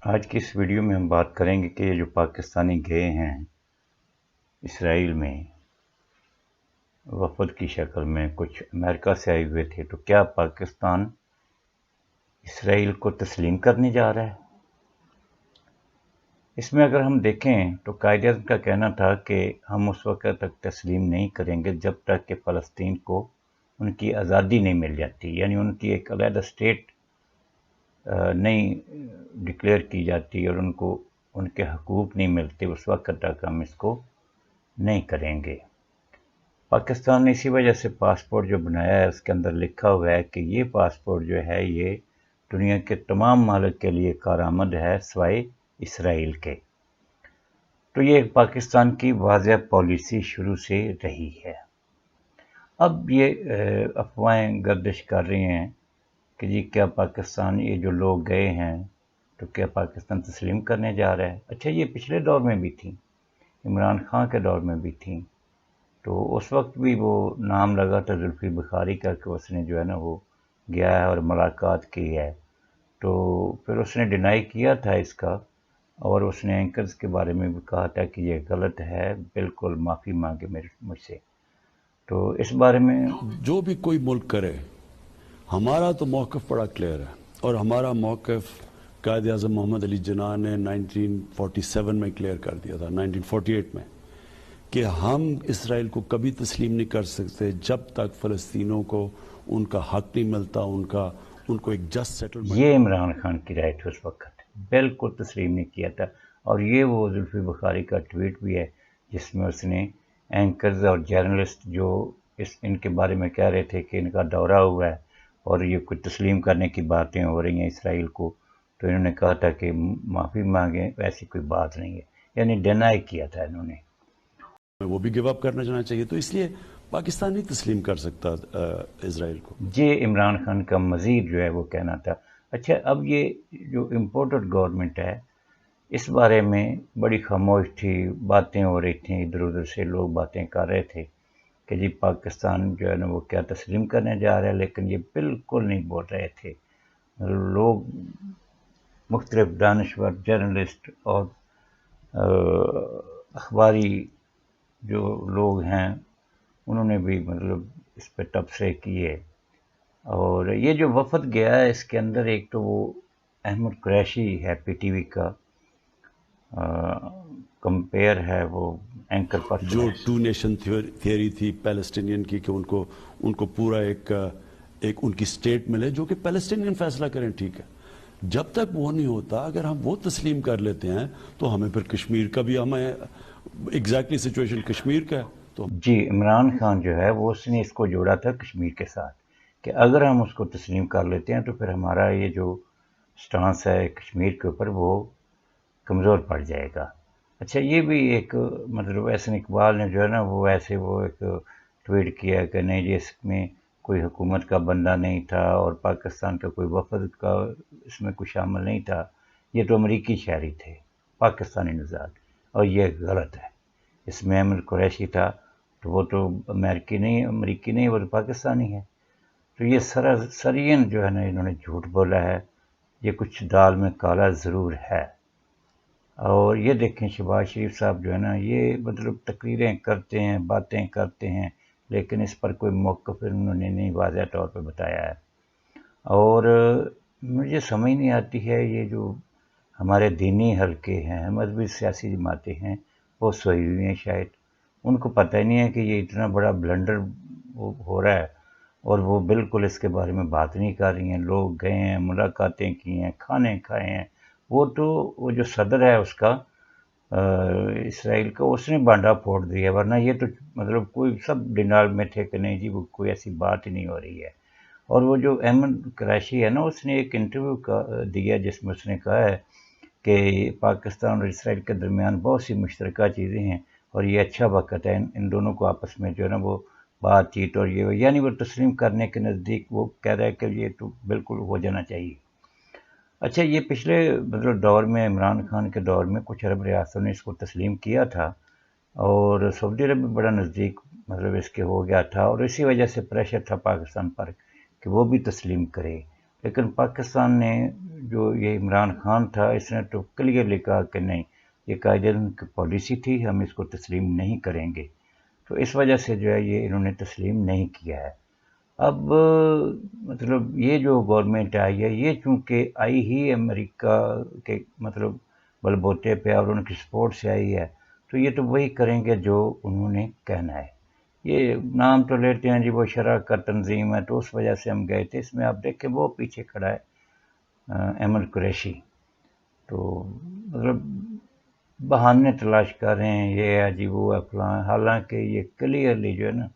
آج کی اس ویڈیو میں ہم بات کریں گے کہ یہ جو پاکستانی گئے ہیں اسرائیل میں وفد کی شکل میں، کچھ امریکہ سے آئے ہوئے تھے، تو کیا پاکستان اسرائیل کو تسلیم کرنے جا رہا ہے؟ اس میں اگر ہم دیکھیں تو قائد اعظم کا کہنا تھا کہ ہم اس وقت تک تسلیم نہیں کریں گے جب تک کہ فلسطین کو ان کی آزادی نہیں مل جاتی، یعنی ان کی ایک علیحدہ اسٹیٹ نہیں ڈکلیئر کی جاتی اور ان کو ان کے حقوق نہیں ملتے، اس وقت تک ہم اس کو نہیں کریں گے۔ پاکستان نے اسی وجہ سے پاسپورٹ جو بنایا ہے اس کے اندر لکھا ہوا ہے کہ یہ پاسپورٹ جو ہے یہ دنیا کے تمام ممالک کے لیے کارآمد ہے سوائے اسرائیل کے۔ تو یہ پاکستان کی واضح پالیسی شروع سے رہی ہے۔ اب یہ افواہیں گردش کر رہی ہیں کہ جی کیا پاکستان یہ جو لوگ گئے ہیں تو کیا پاکستان تسلیم کرنے جا رہا ہے؟ اچھا، یہ پچھلے دور میں بھی تھی، عمران خان کے دور میں بھی تھی، تو اس وقت بھی وہ نام لگا تھا زلفی بخاری کا کہ اس نے جو ہے نا وہ گیا ہے اور ملاقات کی ہے، تو پھر اس نے ڈینائی کیا تھا اس کا، اور اس نے اینکرز کے بارے میں بھی کہا تھا کہ یہ غلط ہے، بالکل معافی مانگے مجھ سے۔ تو اس بارے میں جو بھی کوئی ملک کرے، ہمارا تو موقف بڑا کلیئر ہے، اور ہمارا موقف قائد اعظم محمد علی جناح نے 1947 میں کلیئر کر دیا تھا، 1948 میں، کہ ہم اسرائیل کو کبھی تسلیم نہیں کر سکتے جب تک فلسطینوں کو ان کا حق نہیں ملتا، ان کو ایک جسٹ سیٹلمنٹ۔ یہ عمران خان کی رائے تھی اس وقت، بالکل تسلیم نہیں کیا تھا، اور یہ وہ زلفی بخاری کا ٹویٹ بھی ہے جس میں اس نے اینکرز اور جرنلسٹ جو ان کے بارے میں کہہ رہے تھے کہ ان کا دورہ ہوا ہے اور یہ کچھ تسلیم کرنے کی باتیں ہو رہی ہیں اسرائیل کو، تو انہوں نے کہا تھا کہ معافی مانگیں، ایسی کوئی بات نہیں ہے، یعنی ڈینائی کیا تھا انہوں نے۔ وہ بھی گیو اپ کرنا چاہنا چاہیے، تو اس لیے پاکستان نہیں تسلیم کر سکتا اسرائیل کو۔ یہ عمران خان کا مزید جو ہے وہ کہنا تھا۔ اچھا، اب یہ جو امپورٹڈ گورنمنٹ ہے اس بارے میں بڑی خاموش تھی، باتیں ہو رہی تھیں، ادھر ادھر سے لوگ باتیں کر رہے تھے کہ جی پاکستان جو ہے نا وہ کیا تسلیم کرنے جا رہا ہے، لیکن یہ بالکل نہیں بول رہے تھے لوگ، مختلف دانشور، جرنلسٹ اور اخباری جو لوگ ہیں انہوں نے بھی مطلب اس پہ تبصرے کیے۔ اور یہ جو وفد گیا ہے اس کے اندر ایک تو وہ احمد قریشی ہے پی ٹی وی کا کمپیئر ہے، وہ اینکر پرسن جو ہے۔ ٹو نیشن تھیوری تھی پیلسٹینین کی کہ ان کو پورا ایک ان کی سٹیٹ ملے جو کہ پیلسٹینین فیصلہ کریں، ٹھیک ہے، جب تک وہ نہیں ہوتا، اگر ہم وہ تسلیم کر لیتے ہیں تو ہمیں پھر کشمیر کا بھی، ہمیں ایگزیکٹلی سچویشن کشمیر کا ہے تو جی عمران خان جو ہے وہ اس نے اس کو جوڑا تھا کشمیر کے ساتھ کہ اگر ہم اس کو تسلیم کر لیتے ہیں تو پھر ہمارا یہ جو سٹانس ہے کشمیر کے اوپر وہ کمزور پڑ جائے گا۔ اچھا، یہ بھی ایک مطلب احسن اقبال نے جو ہے نا وہ ایسے وہ ایک ٹویٹ کیا کہ نہیں جی اس میں کوئی حکومت کا بندہ نہیں تھا اور پاکستان کا کوئی وفد کا اس میں کوئی شامل نہیں تھا، یہ تو امریکی شہری تھے، پاکستانی نژاد، اور یہ غلط ہے۔ اس میں احمد قریشی تھا تو وہ تو امریکی نہیں، وہ تو پاکستانی ہے۔ تو یہ سرین جو ہے نا انہوں نے جھوٹ بولا ہے، یہ کچھ دال میں کالا ضرور ہے۔ اور یہ دیکھیں شہباز شریف صاحب جو ہے نا یہ مطلب تقریریں کرتے ہیں، باتیں کرتے ہیں، لیکن اس پر کوئی موقف انہوں نے نہیں واضح طور پہ بتایا ہے۔ اور مجھے سمجھ نہیں آتی ہے یہ جو ہمارے دینی حلقے ہیں، مذہبی سیاسی جماعتیں ہیں، وہ سوئی ہوئی ہیں شاید، ان کو پتہ ہی نہیں ہے کہ یہ اتنا بڑا بلنڈر ہو رہا ہے، اور وہ بالکل اس کے بارے میں بات نہیں کر رہی ہیں۔ لوگ گئے ہیں، ملاقاتیں کی ہیں، کھانے کھائے ہیں، وہ جو صدر ہے اس کا اسرائیل کا، اس نے بانڈا پھوڑ دیا، ورنہ یہ تو مطلب کوئی سب ڈینال میں تھے کہ نہیں جی وہ کوئی ایسی بات ہی نہیں ہو رہی ہے۔ اور وہ جو احمد قریشی ہے نا اس نے ایک انٹرویو دیا جس میں اس نے کہا ہے کہ پاکستان اور اسرائیل کے درمیان بہت سی مشترکہ چیزیں ہیں اور یہ اچھا وقت ہے ان دونوں کو آپس میں جو ہے نا وہ بات چیت، اور یہ یعنی وہ تسلیم کرنے کے نزدیک وہ کہہ رہا ہے کہ یہ تو بالکل ہو جانا چاہیے۔ اچھا، یہ پچھلے مطلب دور میں عمران خان کے دور میں کچھ عرب ریاستوں نے اس کو تسلیم کیا تھا، اور سعودی عرب بھی بڑا نزدیک مطلب اس کے ہو گیا تھا، اور اسی وجہ سے پریشر تھا پاکستان پر کہ وہ بھی تسلیم کرے، لیکن پاکستان نے جو یہ عمران خان تھا اس نے تو کلیئرلی کہا کہ نہیں، یہ قائد اعظم کی پالیسی تھی، ہم اس کو تسلیم نہیں کریں گے، تو اس وجہ سے جو ہے یہ انہوں نے تسلیم نہیں کیا ہے۔ اب مطلب یہ جو گورنمنٹ آئی ہے یہ چونکہ آئی ہی امریکہ کے مطلب بل بوتے پہ اور ان کی سپورٹ سے آئی ہے، تو یہ تو وہی کریں گے جو انہوں نے کہنا ہے۔ یہ نام تو لیتے ہیں جی وہ شراکت تنظیم ہے، تو اس وجہ سے ہم گئے تھے۔ اس میں آپ دیکھیں وہ پیچھے کھڑا ہے احمد قریشی، تو مطلب بہانے تلاش کر رہے ہیں، یہ ہے جی وہ ہے فلاں، حالانکہ یہ کلیئرلی جو ہے نا،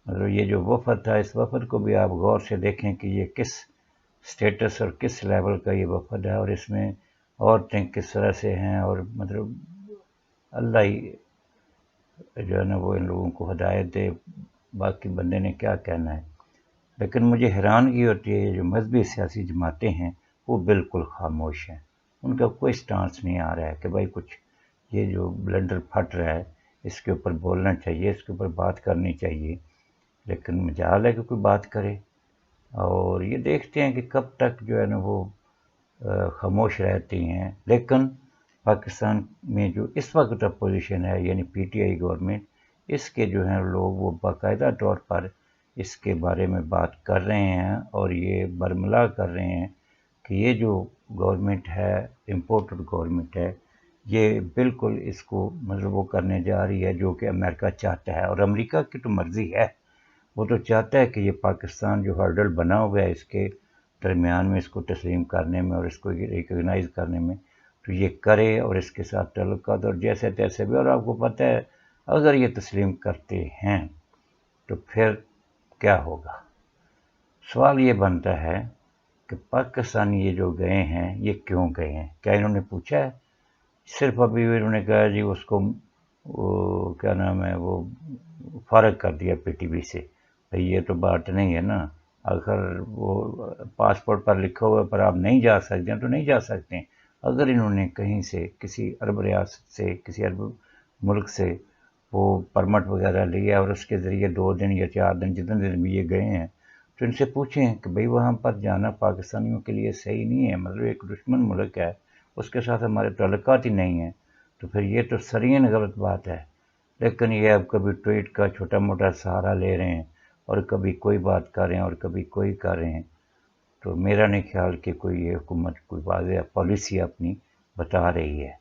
مطلب یہ جو وفد تھا اس وفد کو بھی آپ غور سے دیکھیں کہ یہ کس سٹیٹس اور کس لیول کا یہ وفد ہے، اور اس میں عورتیں کس طرح سے ہیں، اور مطلب اللہ ہی جو ہے نا وہ ان لوگوں کو ہدایت دے، باقی بندے نے کیا کہنا ہے۔ لیکن مجھے حیرانگی ہوتی ہے یہ جو مذہبی سیاسی جماعتیں ہیں وہ بالکل خاموش ہیں، ان کا کوئی سٹانس نہیں آ رہا ہے کہ بھائی کچھ یہ جو بلنڈر پھٹ رہا ہے اس کے اوپر بولنا چاہیے، اس کے اوپر بات کرنی چاہیے، لیکن مجال ہے کہ کوئی بات کرے۔ اور یہ دیکھتے ہیں کہ کب تک جو ہے نا وہ خاموش رہتی ہیں۔ لیکن پاکستان میں جو اس وقت اپوزیشن ہے یعنی پی ٹی آئی گورنمنٹ، اس کے جو ہیں لوگ وہ باقاعدہ طور پر اس کے بارے میں بات کر رہے ہیں اور یہ برملا کر رہے ہیں کہ یہ جو گورنمنٹ ہے امپورٹڈ گورنمنٹ ہے، یہ بالکل اس کو مطلب وہ کرنے جا رہی ہے جو کہ امریکہ چاہتا ہے، اور امریکہ کی تو مرضی ہے، وہ تو چاہتا ہے کہ یہ پاکستان جو ہرڈل بنا ہوا ہے اس کے درمیان میں اس کو تسلیم کرنے میں اور اس کو ریکگنائز کرنے میں، تو یہ کرے اور اس کے ساتھ تعلقات اور جیسے تیسے بھی۔ اور آپ کو پتہ ہے اگر یہ تسلیم کرتے ہیں تو پھر کیا ہوگا؟ سوال یہ بنتا ہے کہ پاکستانی یہ جو گئے ہیں یہ کیوں گئے ہیں؟ کیا انہوں نے پوچھا ہے؟ صرف ابھی انہوں نے کہا جی اس کو وہ کیا نام ہے وہ فارغ کر دیا پی ٹی وی سے۔ بھئی یہ تو بات نہیں ہے نا، اگر وہ پاسپورٹ پر لکھا ہوا پر آپ نہیں جا سکتے ہیں تو نہیں جا سکتے ہیں۔ اگر انہوں نے کہیں سے کسی عرب ریاست سے کسی عرب ملک سے وہ پرمٹ وغیرہ لیا اور اس کے ذریعے 2 دن یا 4 دن جتنے دن بھی یہ گئے ہیں تو ان سے پوچھیں کہ بھئی وہاں پر جانا پاکستانیوں کے لیے صحیح نہیں ہے، مطلب ایک دشمن ملک ہے، اس کے ساتھ ہمارے تعلقات ہی نہیں ہیں، تو پھر یہ تو سرین غلط بات ہے۔ لیکن یہ اب کبھی ٹویٹ کا چھوٹا موٹا سہارا لے رہے ہیں اور کبھی کوئی بات کر رہے ہیں اور کبھی کوئی کر رہے ہیں، تو میرا نہیں خیال کہ کوئی یہ حکومت کوئی واضح پالیسی اپنی بتا رہی ہے۔